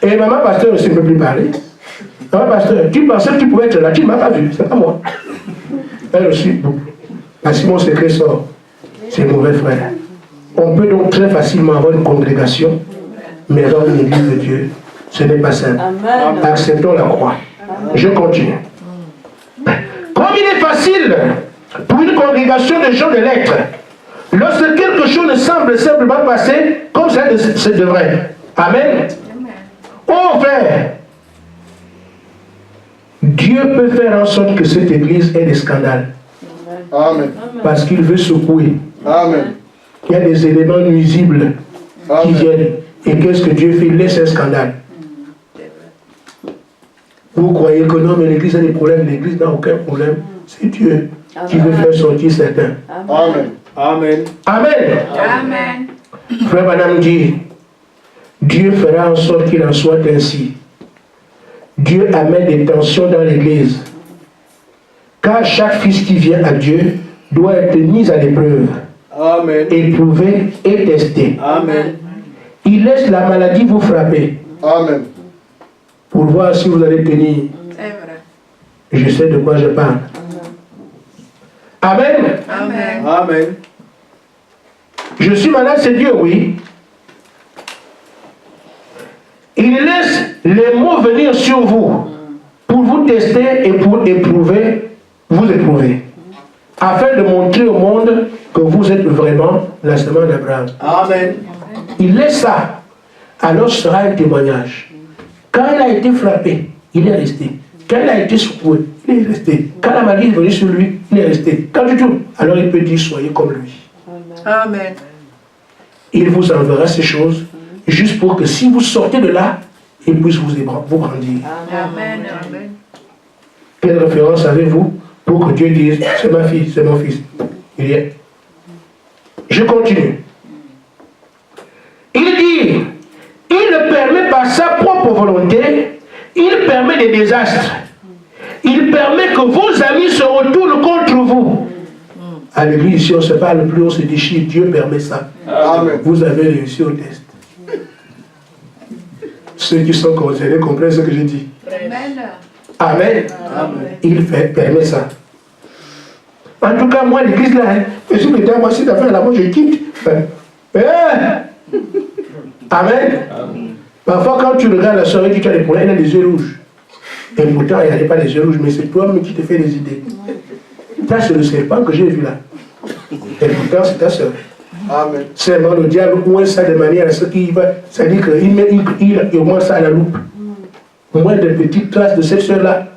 Et maman pasteur aussi ne peut plus parler. Maman pasteur, tu pensais que tu pouvais être là, tu ne m'as pas vu, c'est pas moi. Elle aussi, bon. Si mon secret sort, c'est mauvais frère. On peut donc très facilement avoir une congrégation, mais dans une église de Dieu, ce n'est pas simple. Amen. Acceptons la croix. Amen. Je continue. Comme il est facile pour une congrégation de gens de lettres, lorsque quelque chose ne semble simplement passer comme ça devrait. Amen. Oh frère, Dieu peut faire en sorte que cette église ait des scandales. Amen. Parce qu'il veut secouer. Amen. Il y a des éléments nuisibles qui viennent. Et qu'est-ce que Dieu fait? Il laisse un scandale. Vous croyez que non, mais l'église a des problèmes. L'église n'a aucun problème. C'est Dieu qui veut faire sortir certains. Amen. Amen. Amen. Amen. Frère Branham dit, Dieu fera en sorte qu'il en soit ainsi. Dieu amène des tensions dans l'église. Car chaque fils qui vient à Dieu doit être mis à l'épreuve. Amen. Éprouvé et testé. Amen. Il laisse la maladie vous frapper. Amen. Pour voir si vous allez tenir. C'est vrai. Je sais de quoi je parle. Amen. Amen. Amen. Je suis malade, c'est Dieu, oui. Il laisse les mots venir sur vous pour vous tester et pour vous éprouver, afin de montrer au monde que vous êtes vraiment la semence d'Abraham. Amen. Il laisse ça, alors ce sera un témoignage. Quand il a été frappé, il est resté. Quand il a été secoué, il est resté. Quand la maladie est venue sur lui, il est resté. Quand du tout, alors il peut dire soyez comme lui. Amen. Il vous enverra ces choses juste pour que si vous sortez de là, il puisse vous grandir. Amen. Amen. Quelle référence avez-vous pour que Dieu dise, c'est ma fille, c'est mon fils? Il est. Je continue. Il dit, il le permet par sa propre volonté, il permet des désastres. Il permet que vos amis se retournent contre vous. À l'église, si on se parle plus, on se déchire. Dieu permet ça. Amen. Vous avez réussi au test. Ceux qui sont concernés comprennent ce que je dis. Amen. Amen. Il permet ça. En tout cas, moi, l'église là, je suis le moi, si tu as fait là-bas, je quitte. Amen. Parfois, quand tu regardes la soirée, tu as des problèmes, elle a les yeux rouges. Et pourtant, il n'y a pas les yeux rouges, mais c'est toi-même qui te fais des idées. Ça, c'est le serpent que j'ai vu là. Et pourtant, c'est ta soeur. Amen. Seulement, le diable ouvre ça de manière à ce qu'il va. C'est-à-dire qu'il ouvre ça à la loupe. Au moins des petites traces de cette soeur-là,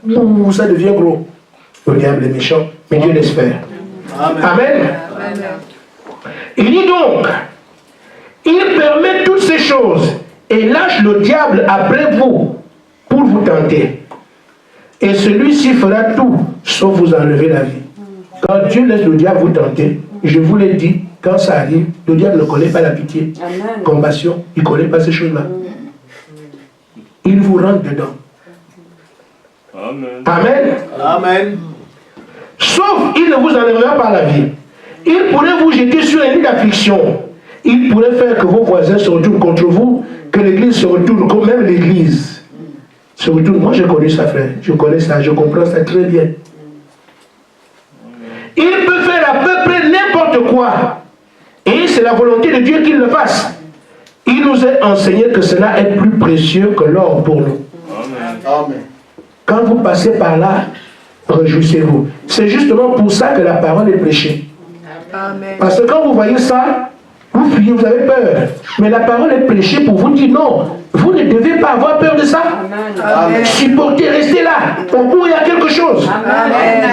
ça devient gros. Le diable est méchant, mais Dieu laisse faire. Amen. Amen. Amen. Il dit donc, il permet toutes ces choses et lâche le diable après vous pour vous tenter. Et celui-ci fera tout, sauf vous enlever la vie. Quand Dieu laisse le diable vous tenter, je vous l'ai dit, quand ça arrive, le diable ne connaît pas la pitié, compassion, il ne connaît pas ces choses-là. Il vous rentre dedans. Amen. Amen. Amen. Sauf, il ne vous enlèvera pas la vie. Il pourrait vous jeter sur un lit d'affliction. Il pourrait faire que vos voisins se retournent contre vous, que l'église se retourne, comme même l'église se retourne. Moi, j'ai connu ça, frère. Je connais ça, je comprends ça très bien. Il peut faire à peu près n'importe quoi. Et c'est la volonté de Dieu qu'il le fasse. Il nous a enseigné que cela est plus précieux que l'or pour nous. Amen. Amen. Quand vous passez par là, réjouissez-vous. C'est justement pour ça que la parole est prêchée. Amen. Parce que quand vous voyez ça, vous fuyez, vous avez peur. Mais la parole est prêchée pour vous dire non, vous ne devez pas avoir peur de ça. Amen. Supportez, restez là. Au bout, il y a quelque chose. Amen.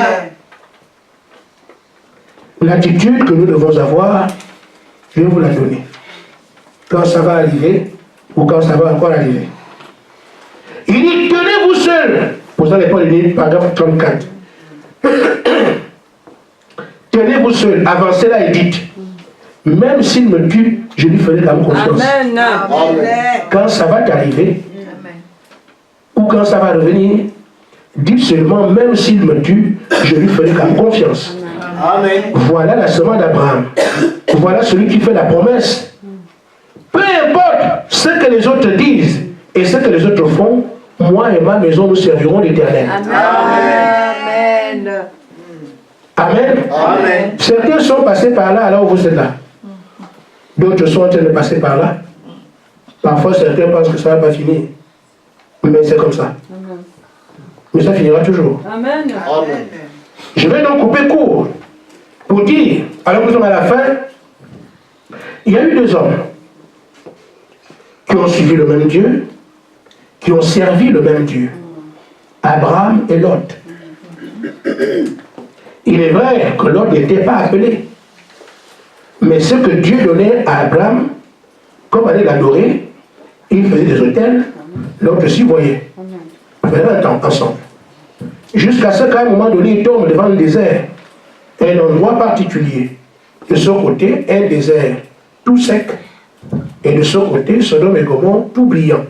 L'attitude que nous devons avoir, je vais vous la donner. Quand ça va arriver, ou quand ça va encore arriver. Il dit, tenez-vous seul. Pour ça, les Paul dit, paragraphe 34. Tenez-vous seul, avancez là et dites, même s'il me tue, je lui ferai la confiance. Amen. Quand ça va t'arriver, ou quand ça va revenir, dites seulement, même s'il me tue, je lui ferai la confiance. Amen. Voilà la semence d'Abraham. Voilà celui qui fait la promesse. Peu importe ce que les autres disent et ce que les autres font, moi et ma maison, nous servirons l'Éternel. Amen. Amen. Amen. Certains sont passés par là alors vous êtes là. D'autres sont en train de passer par là. Parfois, certains pensent que ça ne va pas finir. Mais c'est comme ça. Mais ça finira toujours. Amen. Amen. Je vais donc couper court pour dire, alors que nous sommes à la fin, il y a eu 2 hommes qui ont suivi le même Dieu, qui ont servi le même Dieu. Abraham et Lot. Il est vrai que Lot n'était pas appelé. Mais ce que Dieu donnait à Abraham, comme aller l'adorer, il faisait des autels, Lot aussi voyait. Ils faisaient un temps ensemble. Jusqu'à ce qu'à un moment donné, il tombe devant le désert. Un endroit particulier. De ce côté, un désert tout sec. Et de ce côté, Sodome et Gomorrhe tout brillant.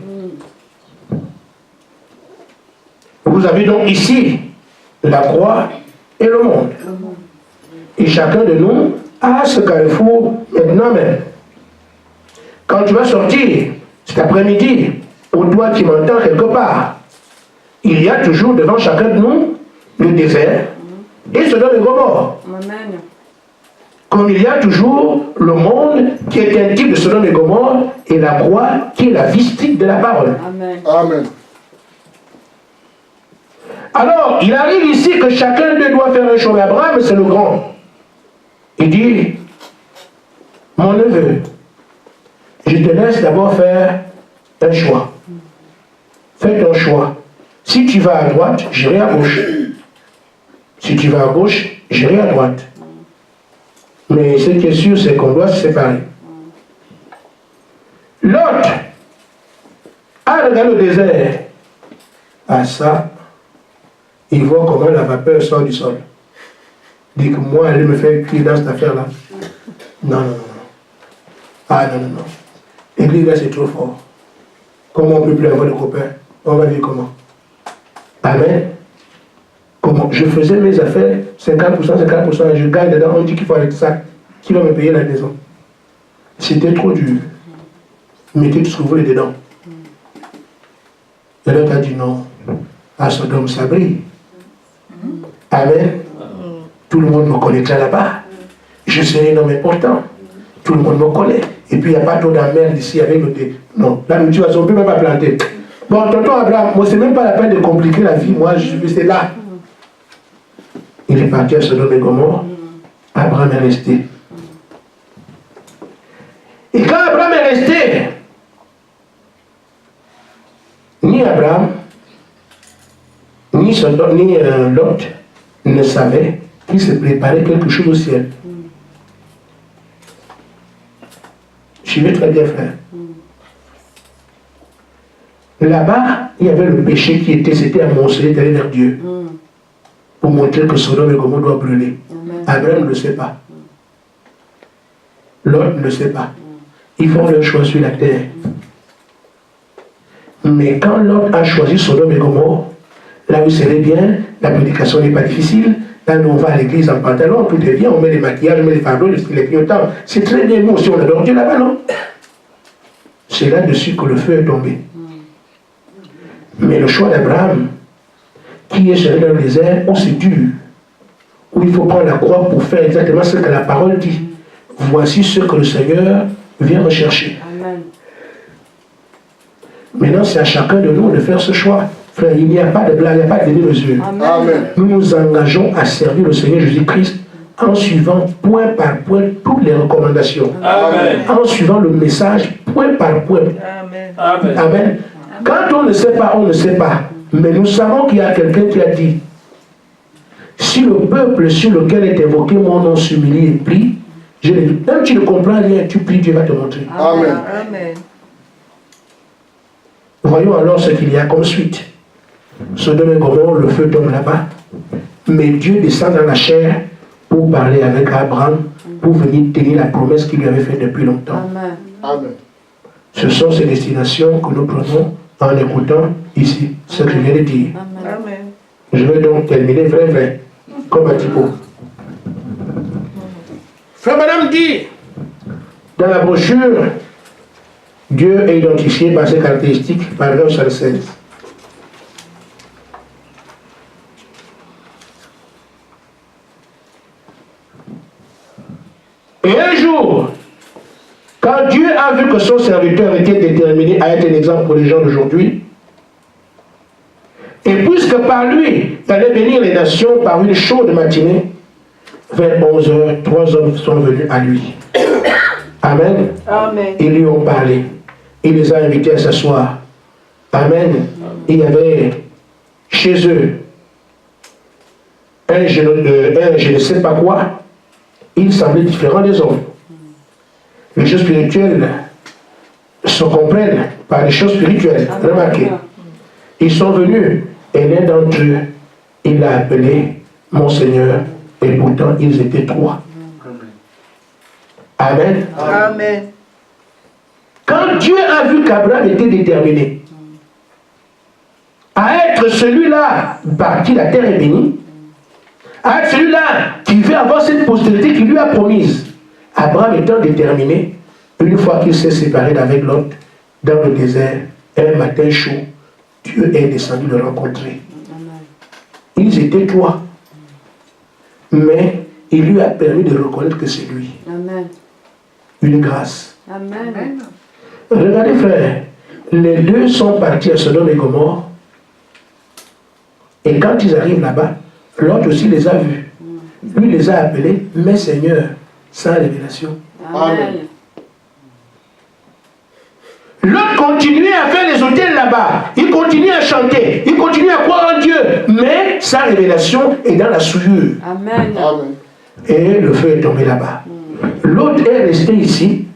Vous avez donc ici la croix et le monde. Et chacun de nous a ce carrefour maintenant même. Quand tu vas sortir cet après-midi, ou toi qui m'entends quelque part, il y a toujours devant chacun de nous le désert et Sodome et Gomorrhe. Amen. Comme il y a toujours le monde qui est un type de Sodome et Gomorrhe et la croix qui est la vistique de la parole. Amen. Amen. Alors, il arrive ici que chacun d'eux doit faire un choix. Abraham, c'est le grand. Il dit, mon neveu, je te laisse d'abord faire un choix. Fais ton choix. Si tu vas à droite, j'irai à gauche. Si tu vas à gauche, j'irai à droite. Mais ce qui est sûr, c'est qu'on doit se séparer. L'autre, Abraham regarde le désert. À ça, il voit comment la vapeur sort du sol. Il dit que moi, elle me fait cuire dans cette affaire-là. Non, non, non. Ah non, non, non. L'église là, c'est trop fort. Comment on ne peut plus avoir de copains? On va vivre comment? Amen. Comment? Je faisais mes affaires, 50%, je gagne dedans, on dit qu'il faut arrêter ça. Qui va me payer la maison? C'était trop dur. Mettez tout ce que vous voulez dedans. Et l'autre a dit non. À Sodome, ça brille. Amen. Tout le monde me connaîtra là-bas. Je serai un homme important. Tout le monde me connaît. Et puis il n'y a pas trop d'emmerde ici avec le thé. Non, la motivation, on ne peut même pas planter. Bon, tonton Abraham, moi, c'est même pas la peine de compliquer la vie. Moi, je suis là. Il est parti à Sodome et Gomorrhe. Abraham est resté. Et quand Abraham est resté, ni Abraham, ni Lot ne savaient qu'il se préparait quelque chose au ciel. Je vais très bien, frère. Là-bas, il y avait le péché qui était, c'était amoncelé d'aller vers Dieu. Pour montrer que Sodome et Gomorrhe doivent brûler. Abraham ne le sait pas. Lot ne le sait pas. Ils font leur choix sur la terre. Mais quand Lot a choisi Sodome et Gomorrhe, là où c'est bien, la prédication n'est pas difficile. Là, nous, on va à l'église en pantalon, tout est bien, on met les maquillages, on met les fardeaux, les clignotants. C'est très bien, nous aussi, on adore Dieu là-bas, non? C'est là-dessus que le feu est tombé. Mais le choix d'Abraham, qui est celui dans le désert, où c'est dur, où il faut prendre la croix pour faire exactement ce que la parole dit. Voici ce que le Seigneur vient rechercher. Amen. Maintenant, c'est à chacun de nous de faire ce choix. Frère, il n'y a pas de blague, il n'y a pas de demi-mesure. Amen. Nous nous engageons à servir le Seigneur Jésus-Christ en suivant point par point toutes les recommandations. Amen. En suivant le message point par point. Amen. Amen. Amen. Quand on ne sait pas, on ne sait pas. Mais nous savons qu'il y a quelqu'un qui a dit, si le peuple sur lequel est évoqué mon nom s'humilie et prie, je l'ai dit, même tu ne comprends rien, tu pries, Dieu va te montrer. Amen. Amen. Voyons alors ce qu'il y a comme suite. Sodome et Gomorrhe, le feu tombe là-bas. Mais Dieu descend dans la chair pour parler avec Abraham, pour venir tenir la promesse qu'il lui avait faite depuis longtemps. Amen. Amen. Ce sont ces destinations que nous prenons en écoutant ici ce que je viens de dire. Amen. Amen. Je vais donc terminer vrai, comme un typo. Frère Madame dit, dans la brochure, Dieu est identifié par ses caractéristiques, paragraphe 76. Et un jour, quand Dieu a vu que son serviteur était déterminé à être un exemple pour les gens d'aujourd'hui, et puisque par lui, il allait bénir les nations par une chaude matinée, vers 11h, 3 hommes sont venus à lui. Amen. Amen. Ils lui ont parlé. Il les a invités à s'asseoir. Amen. Il y avait chez eux un je ne sais pas quoi. Il semblait différent des autres. Les choses spirituelles se comprennent par les choses spirituelles. Remarquez. Ils sont venus et l'un d'entre eux, il l'a appelé mon Seigneur. Et pourtant, ils étaient trois. Amen. Amen. Quand Dieu a vu qu'Abraham était déterminé à être celui-là par qui la terre est bénie, à être celui-là qui veut avoir cette postérité qu'il lui a promise, Abraham étant déterminé, une fois qu'il s'est séparé d'avec Lot dans le désert, un matin chaud, Dieu est descendu le rencontrer. Ils étaient trois, mais il lui a permis de reconnaître que c'est lui. Amen. Une grâce. Amen. Regardez frère, les deux sont partis à Sodome et Gomorrhe, et quand ils arrivent là-bas, l'autre aussi les a vus. Lui les a appelés, mais Seigneur, sans révélation. Amen. L'autre continuait à faire les hôtels là-bas, il continue à chanter, il continue à croire en Dieu, mais sa révélation est dans la souillure. Amen. Amen. Et le feu est tombé là-bas. L'autre est resté ici,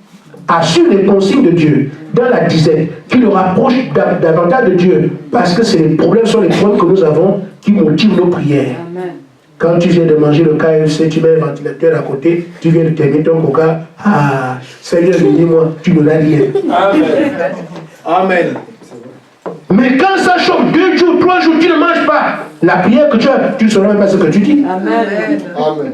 a su les consignes de Dieu dans la disette, qui le rapproche davantage de Dieu, parce que c'est les problèmes sont les problèmes que nous avons qui motivent nos prières. Amen. Quand tu viens de manger le KFC, tu mets un ventilateur à côté, tu viens de terminer ton coca, ah, Seigneur, dis-moi, tu ne l'as rien. Amen. Amen. Mais quand ça choque 2 jours, 3 jours, tu ne manges pas, la prière que tu as, tu ne sauras même pas ce que tu dis. Amen. Amen.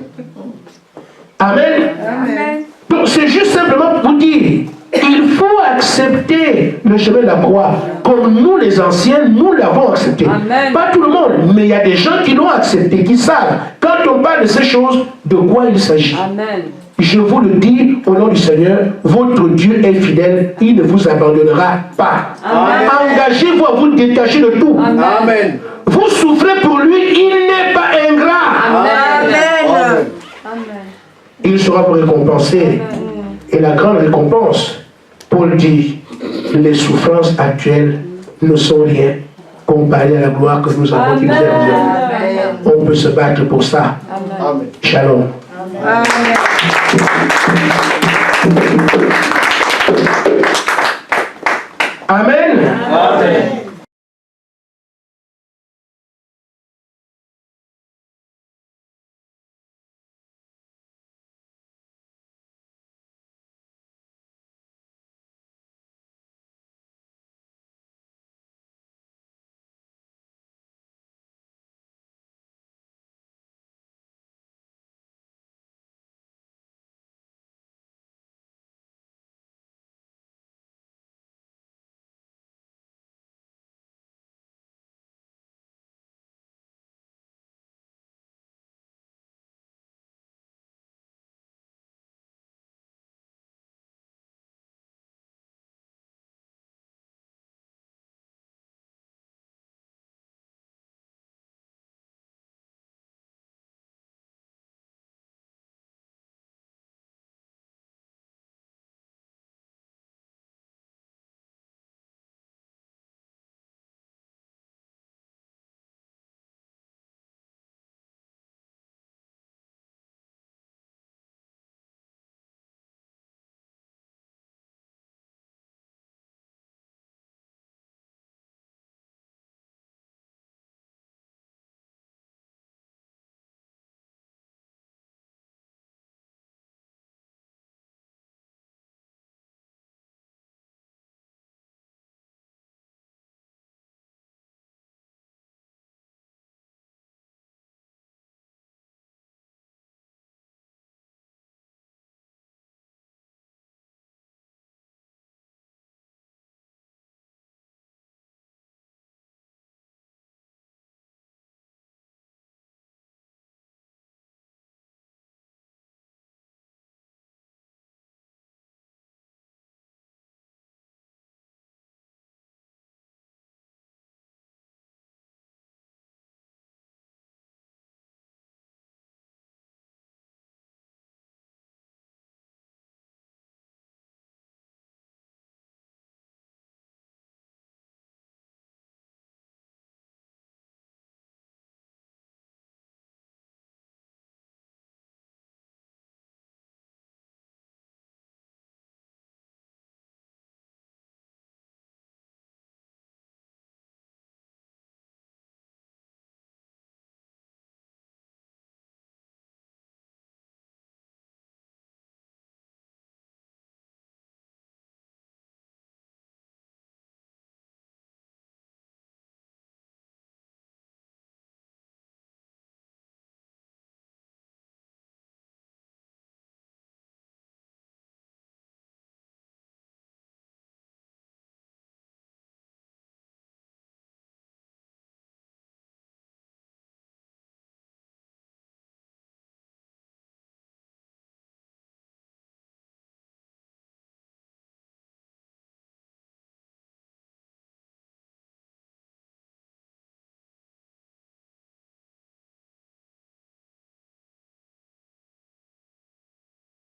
Amen. Amen. Donc c'est juste simplement pour dire, il faut accepter le chemin de la croix, comme nous les anciens, nous l'avons accepté. Amen. Pas tout le monde, mais il y a des gens qui l'ont accepté, qui savent, quand on parle de ces choses, de quoi il s'agit. Amen. Je vous le dis au nom du Seigneur, votre Dieu est fidèle, il ne vous abandonnera pas. Amen. Engagez-vous à vous détacher de tout. Amen. Amen. Vous souffrez pour lui, il n'est pas ingrat. Amen. Amen. Il sera pour récompenser. Et la grande récompense, Paul dit, les souffrances actuelles ne sont rien comparées à la gloire que nous avons qui nous est réservée. On peut se battre pour ça. Amen. Amen. Shalom. Amen.